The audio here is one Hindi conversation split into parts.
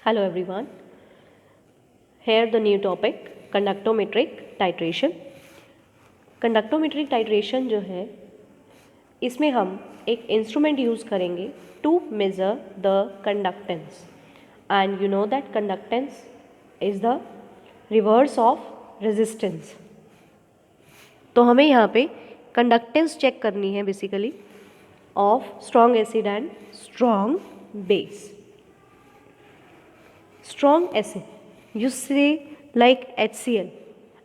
Hello everyone. Here the new topic conductometric titration. Conductometric titration जो है इसमें हम एक इंस्ट्रूमेंट यूज़ करेंगे to measure the conductance and you know that conductance is the reverse of resistance. तो हमें यहाँ पे कंडक्टेंस चेक करनी है basically of strong acid and strong base. Strong acid you say like HCl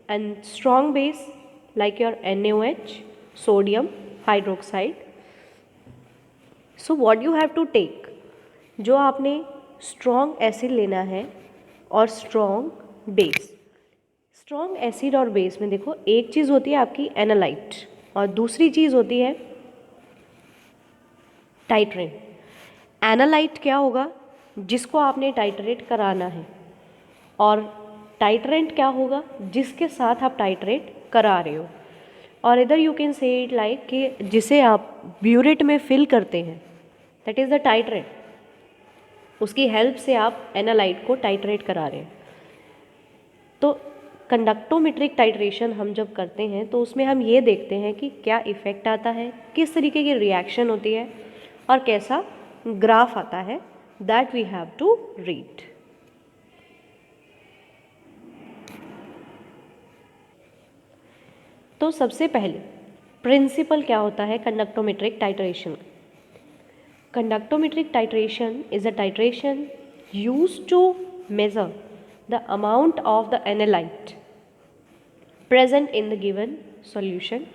and strong base like your NaOH, sodium hydroxide. So what you have to take, जो आपने strong acid लेना है और strong base। strong acid और base में देखो एक चीज़ होती है आपकी एनालाइट और दूसरी चीज़ होती है टाइट्रेंट। एनालाइट क्या होगा, जिसको आपने टाइट्रेट कराना है, और टाइट्रेंट क्या होगा, जिसके साथ आप टाइट्रेट करा रहे हो। और इधर you can say it like कि जिसे आप ब्यूरेट में फिल करते हैं दैट इज़ द टाइट्रेंट, उसकी हेल्प से आप एनालाइट को टाइट्रेट करा रहे हैं। तो कंडक्टोमेट्रिक टाइट्रेशन हम जब करते हैं तो उसमें हम ये देखते हैं कि क्या इफ़ेक्ट आता है, किस तरीके की रिएक्शन होती है और कैसा ग्राफ आता है, that we have to read. तो सबसे पहले प्रिंसिपल क्या होता है conductometric titration. Conductometric titration is a titration used to measure the amount of the analyte present in the given solution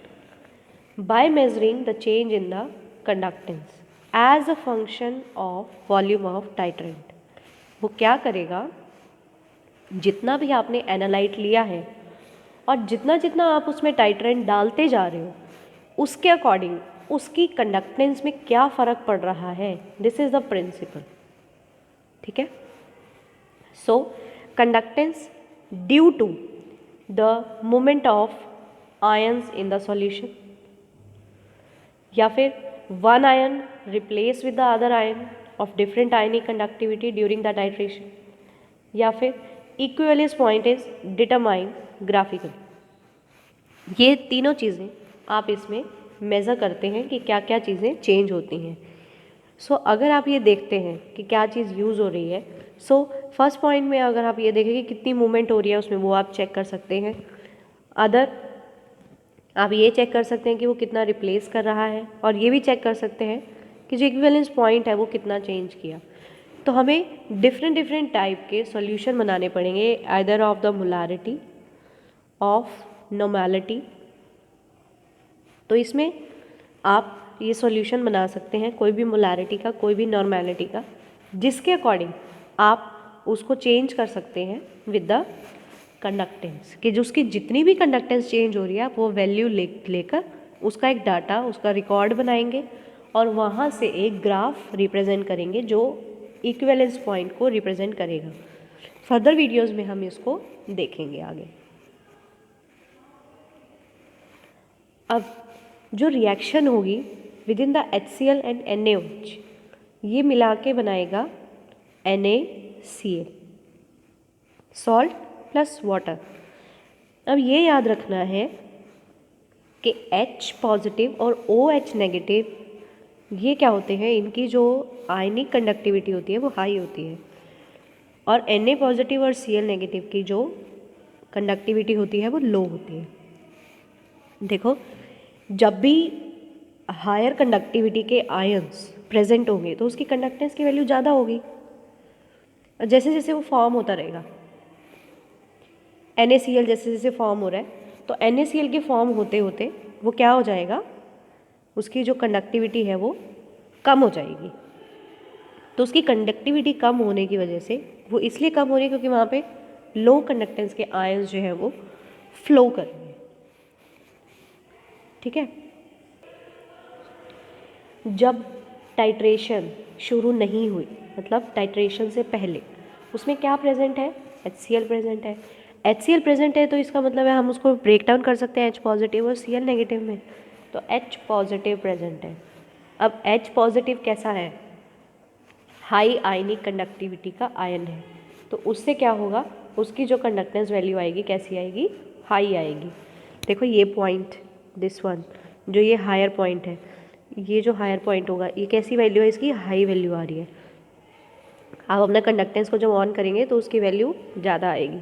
by measuring the change in the conductance as a function of volume of titrant। वो क्या करेगा, जितना भी आपने एनालाइट लिया है और जितना जितना आप उसमें टाइट्रेंट डालते जा रहे हो उसके अकॉर्डिंग उसकी कंडक्टेंस में क्या फ़र्क पड़ रहा है, दिस इज़ द प्रिंसिपल। ठीक है। So conductance due to the movement of ions in the solution, या फिर one ion replace with the other ion of different ionic conductivity during the titration, या फिर equivalence point is determined graphically। ये तीनों चीज़ें आप इसमें मेज़र करते हैं कि क्या क्या चीज़ें चेंज होती हैं। सो अगर आप ये देखते हैं कि क्या चीज़ यूज़ हो रही है, सो फर्स्ट पॉइंट में अगर आप ये देखें कि कितनी मूवमेंट हो रही है उसमें, वो आप चेक कर सकते हैं। अदर आप ये चेक कर सकते हैं कि वो कितना रिप्लेस कर रहा है, और ये भी चेक कर सकते हैं कि जो इक्विवेलेंस पॉइंट है वो कितना चेंज किया। तो हमें डिफरेंट डिफरेंट टाइप के सॉल्यूशन बनाने पड़ेंगे, either of the molarity, of normality. तो इसमें आप ये सॉल्यूशन बना सकते हैं कोई भी मोलारिटी का, कोई भी नॉर्मेलिटी का, जिसके अकॉर्डिंग आप उसको चेंज कर सकते हैं विद द कंडक्टेंस, कि जो उसकी जितनी भी कंडक्टेंस चेंज हो रही है आप वो वैल्यू लेकर उसका एक डाटा, उसका रिकॉर्ड बनाएंगे और वहाँ से एक ग्राफ रिप्रेजेंट करेंगे जो इक्विवेलेंस पॉइंट को रिप्रेजेंट करेगा। फर्दर वीडियोस में हम इसको देखेंगे आगे। अब जो रिएक्शन होगी with in the HCl and NaOH, ये मिला के बनाएगा NaCl, सॉल्ट प्लस वाटर। अब ये याद रखना है कि H पॉजिटिव और OH नेगेटिव ये क्या होते हैं, इनकी जो आयनिक कंडक्टिविटी होती है वो हाई होती है, और Na पॉजिटिव और Cl नेगेटिव की जो कंडक्टिविटी होती है वो लो होती है। देखो, जब भी हायर कंडक्टिविटी के आयंस प्रेजेंट होंगे तो उसकी कंडक्टेंस की वैल्यू ज़्यादा होगी, और जैसे जैसे वो फॉर्म होता रहेगा, NaCl जैसे जैसे फॉर्म हो रहा है तो NaCl के फॉर्म होते होते वो क्या हो जाएगा, उसकी जो कंडक्टिविटी है वो कम हो जाएगी। तो उसकी कंडक्टिविटी कम होने की वजह से, वो इसलिए कम हो रही है क्योंकि वहाँ पे लो कंडक्टेंस के आयंस जो है वो फ्लो कर रहे हैं। ठीक है। जब टाइट्रेशन शुरू नहीं हुई, मतलब टाइट्रेशन से पहले, उसमें क्या प्रेजेंट है, HCl प्रेजेंट है। HCl प्रेजेंट है तो इसका मतलब है हम उसको ब्रेक डाउन कर सकते हैं H पॉजिटिव और Cl नेगेटिव में, तो H पॉजिटिव प्रेजेंट है। अब H पॉजिटिव कैसा है, हाई आयनिक कंडक्टिविटी का आयन है, तो उससे क्या होगा, उसकी जो कंडक्टेंस वैल्यू आएगी कैसी आएगी, हाई आएगी। देखो ये पॉइंट, दिस वन, जो ये हायर पॉइंट है, ये जो हायर पॉइंट होगा ये कैसी वैल्यू है, इसकी हाई वैल्यू आ रही है। आप अपना कंडक्टेंस को जब ऑन करेंगे तो उसकी वैल्यू ज़्यादा आएगी।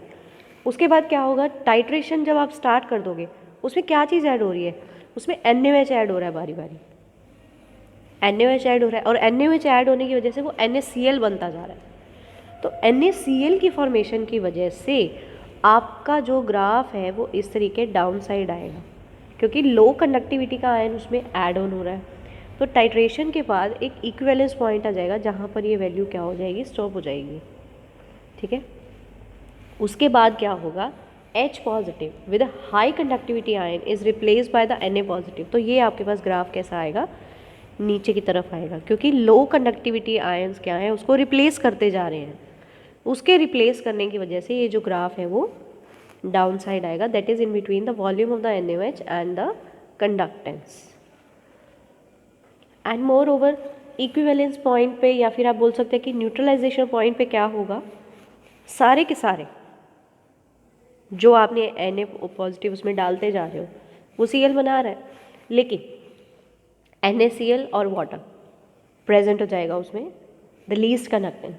उसके बाद क्या होगा, टाइट्रेशन जब आप स्टार्ट कर दोगे, उसमें क्या चीज़ ऐड हो रही है, उसमें NaOH ऐड हो रहा है, बारी बारी NaOH ऐड हो रहा है, और NaOH ऐड होने की वजह से वो NaCl बनता जा रहा है। तो NaCl की फॉर्मेशन की वजह से आपका जो ग्राफ है वो इस तरीके डाउन साइड आएगा, क्योंकि लो कंडक्टिविटी का आयन उसमें ऐड ऑन हो रहा है। तो टाइट्रेशन के बाद एक इक्विवेलेंस पॉइंट आ जाएगा जहाँ पर ये वैल्यू क्या हो जाएगी, स्टॉप हो जाएगी। ठीक है, उसके बाद क्या होगा, H positive with high conductivity ion is replace by the Na positive. तो ये आपके पास ग्राफ कैसा आएगा, नीचे की तरफ आएगा, क्योंकि लो कंडक्टिविटी आयंस क्या है उसको रिप्लेस करते जा रहे हैं। उसके रिप्लेस करने की वजह से ये जो ग्राफ है वो डाउन साइड आएगा, that is in between the volume of the NaOH and the conductance. And more over equivalence point पे, या फिर आप बोल सकते हैं कि न्यूट्रलाइजेशन पॉइंट पे क्या होगा, सारे के सारे जो आपने Na पॉजिटिव उसमें डालते जा रहे हो वो Cl बना रहा है, लेकिन NaCl और वाटर प्रेजेंट हो जाएगा उसमें, द लीस्ट कंडक्टेंस।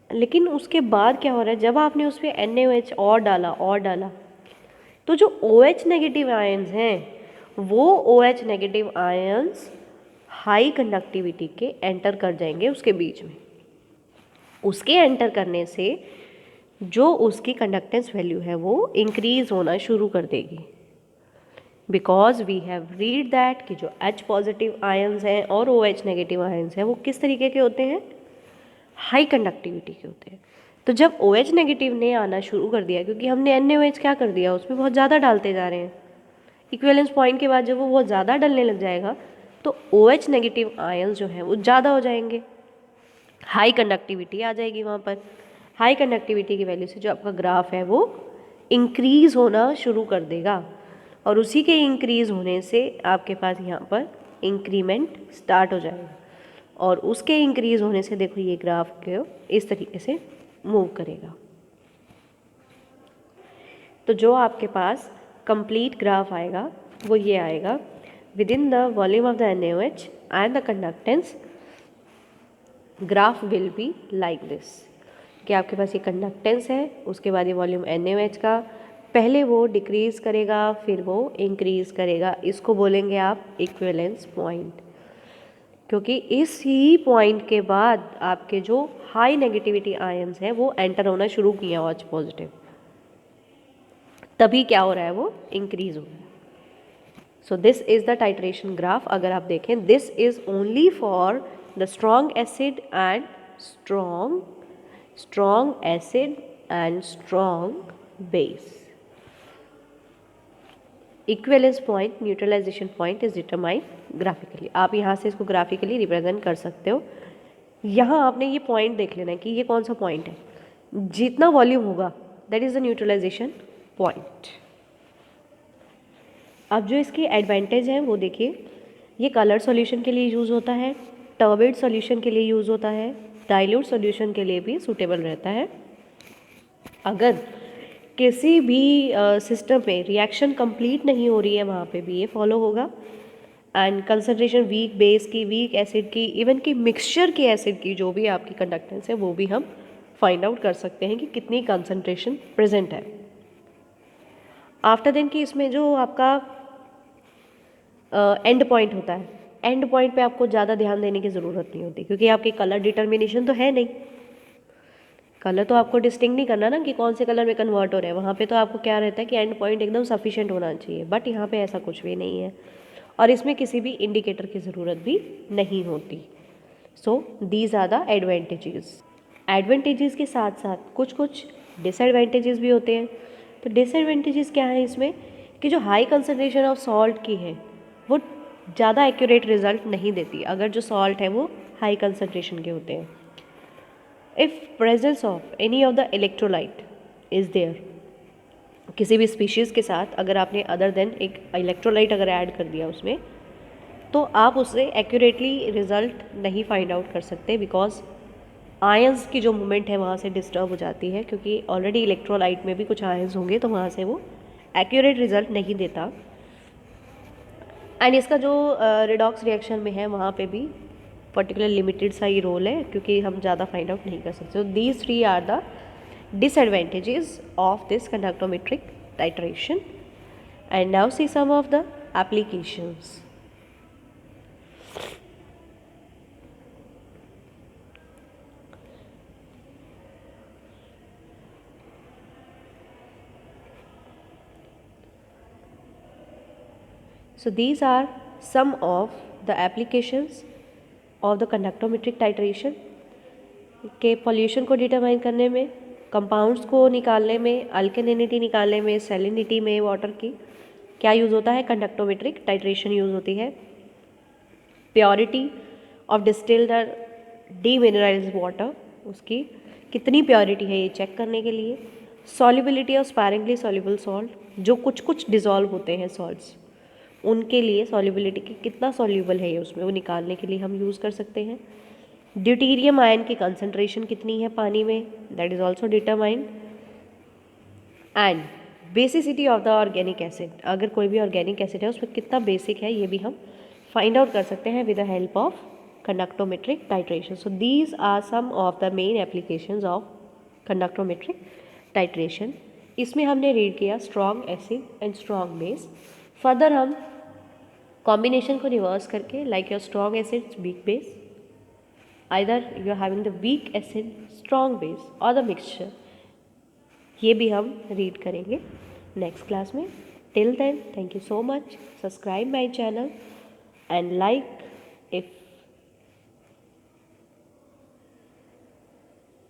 लेकिन उसके बाद क्या हो रहा है, जब आपने उस पर NaOH और डाला तो जो OH नेगेटिव आयंस हैं वो OH negative ions high conductivity के एंटर कर जाएंगे उसके बीच में। उसके एंटर करने से जो उसकी कंडक्टेंस वैल्यू है वो इंक्रीज होना शुरू कर देगी, because we have read that कि जो H पॉजिटिव आयंस हैं और OH नेगेटिव आयंस हैं वो किस तरीके के होते हैं, हाई कंडक्टिविटी के होते हैं। तो जब OH नेगेटिव ने आना शुरू कर दिया, क्योंकि हमने NaOH क्या कर दिया, उसमें बहुत ज़्यादा डालते जा रहे हैं, इक्विवेलेंस पॉइंट के बाद जब वो बहुत ज़्यादा डलने लग जाएगा तो OH नेगेटिव आयंस जो है वो ज़्यादा हो जाएंगे, हाई कंडक्टिविटी आ जाएगी वहाँ पर। हाई कंडक्टिविटी की वैल्यू से जो आपका ग्राफ है वो इंक्रीज़ होना शुरू कर देगा, और उसी के इंक्रीज़ होने से आपके पास यहाँ पर इंक्रीमेंट स्टार्ट हो जाएगा, और उसके इंक्रीज़ होने से देखो ये ग्राफ को इस तरीके से मूव करेगा। तो जो आपके पास कंप्लीट ग्राफ आएगा वो ये आएगा, with in the volume of the NaOH and the conductance graph will be like this, कि आपके पास ये कंडक्टेंस है, उसके बाद ये वॉल्यूम NaOH का, पहले वो डिक्रीज़ करेगा फिर वो इंक्रीज़ करेगा, इसको बोलेंगे आप इक्विवेलेंस पॉइंट, क्योंकि इस ही पॉइंट के बाद आपके जो हाई नेगेटिविटी आयंस हैं वो एंटर होना शुरू किए OH पॉजिटिव, तभी क्या हो रहा है, वो इंक्रीज हो रहा है। So this is the titration graph. अगर आप देखें, this is only for the strong acid and strong acid and strong base. Equivalence point, neutralisation point is determined graphically. आप यहाँ से इसको ग्राफिकली रिप्रेजेंट कर सकते हो। यहाँ आपने ये पॉइंट देख लेना है कि ये कौन सा पॉइंट है, जितना वॉल्यूम होगा that is the neutralisation point. अब जो इसके एडवांटेज हैं वो देखिए, ये कलर सॉल्यूशन के लिए यूज़ होता है, टर्बिड सॉल्यूशन के लिए यूज़ होता है, डाइल्यूट सॉल्यूशन के लिए भी सूटेबल रहता है। अगर किसी भी सिस्टम में रिएक्शन कंप्लीट नहीं हो रही है वहाँ पे भी ये फॉलो होगा। एंड कंसंट्रेशन वीक बेस की, वीक एसिड की, इवन कि मिक्सचर की एसिड की जो भी आपकी कंडक्टेंस है वो भी हम फाइंड आउट कर सकते हैं कि कितनी कंसंट्रेशन प्रेजेंट है। आफ्टर देन कि इसमें जो आपका एंड पॉइंट होता है, एंड पॉइंट पे आपको ज़्यादा ध्यान देने की ज़रूरत नहीं होती, क्योंकि आपकी कलर डिटर्मिनेशन तो है नहीं, कलर तो आपको डिस्टिंग नहीं करना ना कि कौन से कलर में कन्वर्ट हो रहा है। वहाँ पे तो आपको क्या रहता है कि एंड पॉइंट एकदम सफिशिएंट होना चाहिए, बट यहाँ पे ऐसा कुछ भी नहीं है, और इसमें किसी भी इंडिकेटर की ज़रूरत भी नहीं होती। So these are the advantages. Advantages के साथ साथ कुछ कुछ डिसएडवांटेजेस भी होते हैं। तो डिसएडवांटेजेस क्या है इसमें, कि जो हाई कंसनट्रेशन ऑफ सॉल्ट की है वो ज़्यादा एक्यूरेट रिजल्ट नहीं देती अगर जो सॉल्ट है वो हाई कंसनट्रेशन के होते हैं। If presence of any of the electrolyte is there, किसी भी स्पीशीज़ के साथ अगर आपने अदर देन एक इलेक्ट्रोलाइट अगर ऐड कर दिया उसमें, तो आप उससे एक्यूरेटली रिज़ल्ट नहीं फाइंड आउट कर सकते, बिकॉज आयंस की जो मूवमेंट है वहाँ से डिस्टर्ब हो जाती है, क्योंकि ऑलरेडी इलेक्ट्रोलाइट में भी कुछ आयंस होंगे, तो वहाँ से वो एक्यूरेट रिजल्ट नहीं देता। एंड इसका जो रिडॉक्स रिएक्शन में है वहाँ पे भी पर्टिकुलर लिमिटेड सा ही रोल है, क्योंकि हम ज़्यादा फाइंड आउट नहीं कर सकते। So these three are the disadvantages of this conductometric titration. And now see some of the applications. So these are some of the applications of the conductometric titration के पॉल्यूशन को डिटरमाइन करने में, कंपाउंड्स को निकालने में, अल्केनिनिटी निकालने में, सैलिनिटी में वाटर की क्या यूज़ होता है, कंडक्टोमेट्रिक टाइट्रेशन यूज़ होती है। प्योरिटी ऑफ डिस्टिल्ड और डीमिनरलाइज्ड वाटर, उसकी कितनी प्योरिटी है ये चेक करने के लिए। Solubility of sparingly soluble salt, जो कुछ कुछ डिज़ोल्व होते हैं सॉल्ट्स, उनके लिए सॉल्युबिलिटी की कितना सॉल्युबल है ये उसमें, वो निकालने के लिए हम यूज़ कर सकते हैं। ड्यूटीरियम आयन की कंसंट्रेशन कितनी है पानी में, that is also determined. And basicity of the organic acid, अगर कोई भी ऑर्गेनिक एसिड है उसमें कितना बेसिक है ये भी हम फाइंड आउट कर सकते हैं with the help of conductometric titration. So these are some of the main applications of conductometric titration. इसमें हमने रीड किया strong acid and strong base. Further हम कॉम्बिनेशन को रिवर्स करके like your strong acid weak base, either you are having the weak acid strong base or the mixture, ये भी हम रीड करेंगे नेक्स्ट क्लास में. Till then thank you so much. Subscribe my channel and like if